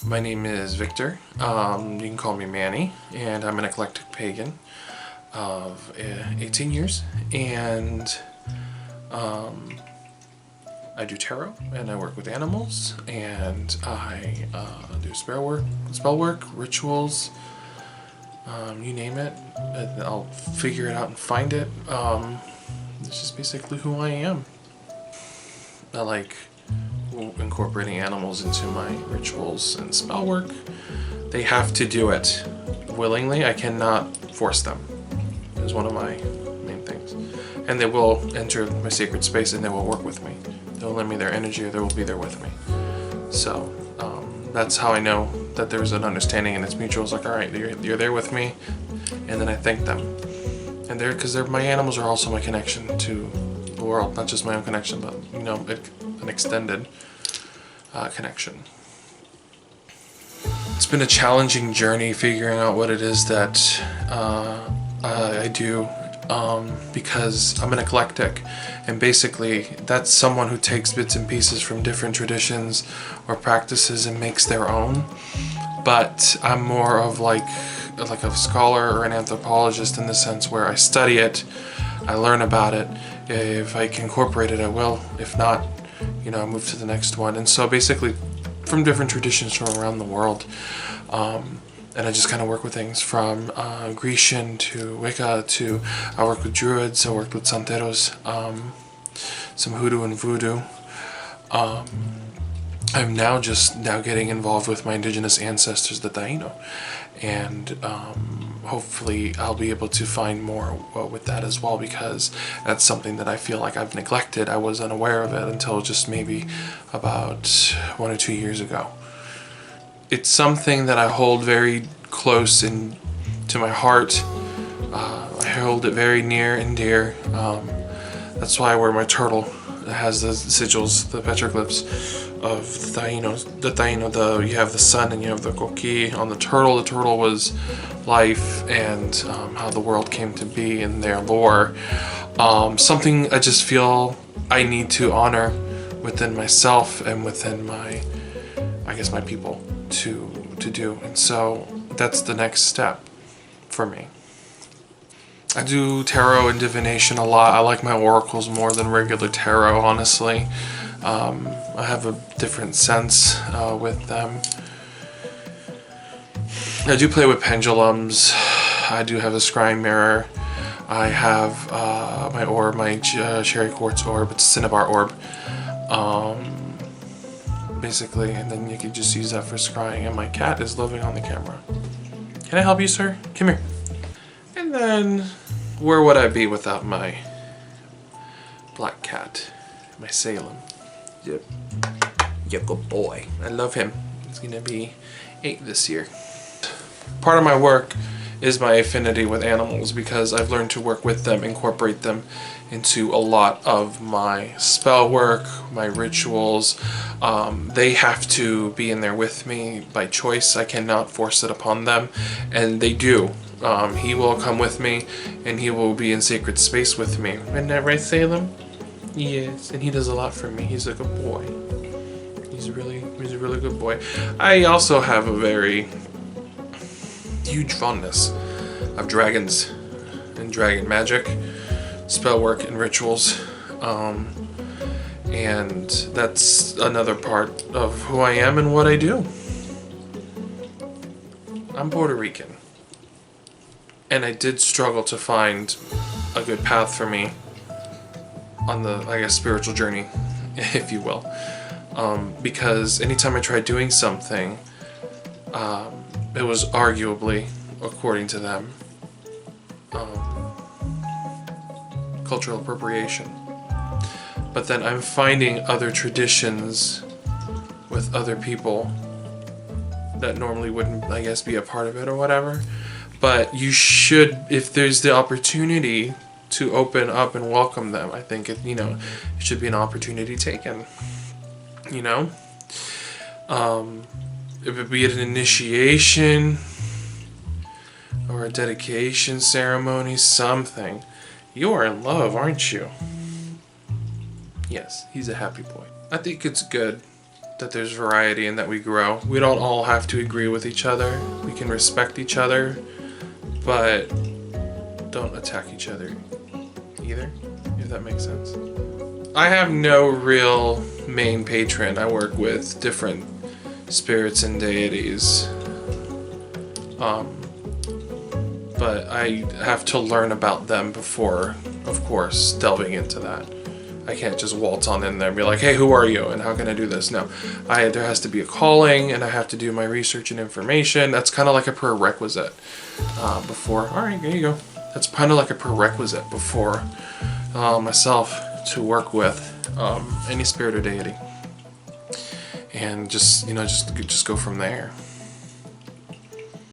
My name is Victor. You can call me Manny, and I'm an eclectic pagan of 18 years, and I do tarot, and I work with animals, and I do spell work, rituals, you name it. I'll figure it out and find it. It's just basically who I am. I like incorporating animals into my rituals and spell work. They have to do it willingly. I cannot force them. Is one of my main things. And they will enter my sacred space and they will work with me. They'll lend me their energy, or they will be there with me. So that's how I know that there's an understanding and it's mutual. It's like, all right, you're there with me, and then I thank them. And because my animals are also my connection to the world, not just my own connection, but an extended connection. It's been a challenging journey figuring out what it is that I do, because I'm an eclectic, and basically that's someone who takes bits and pieces from different traditions or practices and makes their own. But I'm more of like a scholar or an anthropologist in the sense where I study it, I learn about it. If I can incorporate it, I will. If not, I move to the next one. And so basically from different traditions from around the world, and I just kind of work with things from Grecian to Wicca to I work with Druids, I worked with Santeros, some Hoodoo and Voodoo. I'm now getting involved with my indigenous ancestors, the Taino, and hopefully I'll be able to find more with that as well, because that's something that I feel like I've neglected. I was unaware of it until just maybe about 1 or 2 years ago. It's something that I hold very close to my heart. I hold it very near and dear. That's why I wear my turtle. It has the sigils, the petroglyphs of the Taino. You have the sun and you have the coqui on the turtle. The turtle was life and how the world came to be in their lore. Something I just feel I need to honor within myself and within my people to do. And so that's the next step for me. I do tarot and divination a lot. I like my oracles more than regular tarot, honestly. I have a different sense with them. I do play with pendulums. I do have a scrying mirror. I have my orb, my cherry quartz orb. It's a cinnabar orb. Basically, and then you can just use that for scrying. And my cat is living on the camera. Can I help you, sir? Come here. And then, where would I be without my black cat, my Salem? Yep, good boy. I love him. He's gonna be 8 this year. Part of my work is my affinity with animals, because I've learned to work with them, incorporate them into a lot of my spell work, my rituals. They have to be in there with me by choice. I cannot force it upon them, and they do. He will come with me, and he will be in sacred space with me. Isn't that right, Salem? Yes, and he does a lot for me. He's a good boy. He's a really good boy. I also have a very huge fondness of dragons and dragon magic, spell work and rituals, and that's another part of who I am and what I do. I'm Puerto Rican, and I did struggle to find a good path for me on the, spiritual journey, if you will, because anytime I tried doing something, it was arguably, according to them, cultural appropriation. But then I'm finding other traditions with other people that normally wouldn't, be a part of it or whatever. But you should, if there's the opportunity to open up and welcome them, I think it should be an opportunity taken. It would be an initiation or a dedication ceremony, something. You are in love, aren't you? Yes, he's a happy boy. I think it's good that there's variety and that we grow. We don't all have to agree with each other. We can respect each other, but don't attack each other either, if that makes sense. I have no real main patron. I work with different spirits and deities. But I have to learn about them before, of course, delving into that. I can't just waltz on in there and be like, hey, who are you and how can I do this? No, there has to be a calling, and I have to do my research and information. That's kind of like a prerequisite before. All right, there you go. That's kind of like a prerequisite before myself to work with any spirit or deity, and just go from there.